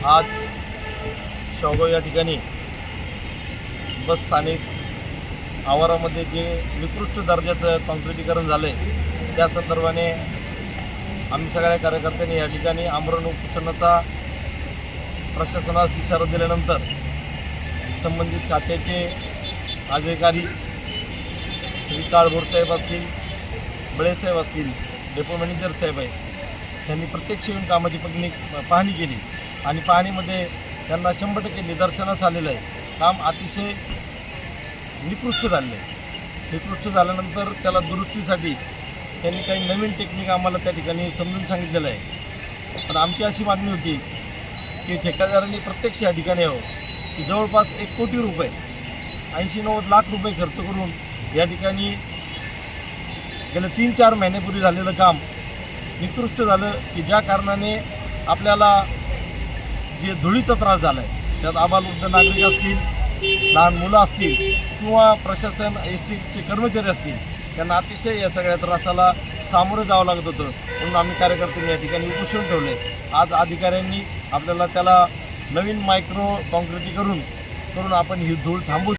आज शेवगाव या ठिकाणी बस स्थानिक आवारामध्ये जे निकृष्ट दर्जाचं काँक्रिटीकरण झालं आहे त्या संदर्भाने आम्ही सगळ्या कार्यकर्त्यांनी या ठिकाणी आमरण उपोषणाचा प्रशासनास इशारा दिल्यानंतर संबंधित खात्याचे अधिकारी श्री काळभोर साहेब असतील, बळेसाहेब असतील, डेपो मॅनेजर साहेब आहेत, त्यांनी प्रत्यक्ष येऊन कामाची पाहणी केली आणि पाहणीमध्ये त्यांना 100% निदर्शनास आलेलं आहे काम अतिशय निकृष्ट झालेलं आहे. निकृष्ट झाल्यानंतर त्याला दुरुस्तीसाठी त्यांनी काही नवीन टेक्निक आम्हाला त्या ठिकाणी समजून सांगितलेलं आहे. पण आमची अशी मागणी होती की ठेकेदारांनी प्रत्यक्ष या ठिकाणी यावं की जवळपास 1 कोटी रुपये 80-90 लाख रुपये खर्च करून या ठिकाणी गेल्या 3-4 महिन्यापूर्वी झालेलं काम निकृष्ट झालं की ज्या कारणाने आपल्याला जे धुळीचा त्रास झाला आहे त्यात आबालवृद्ध नागरिक असतील, लहान मुलं असतील किंवा प्रशासन STचे कर्मचारी असतील त्यांना अतिशय या सगळ्या त्रासाला सामोरं जावं लागत होतं. म्हणून आम्ही कार्यकर्त्यांनी या ठिकाणी उपोषण ठेवले. आज अधिकाऱ्यांनी आपल्याला त्याला नवीन मायक्रो काँक्रिटीकरण करून आपण ही धूळ थांबवू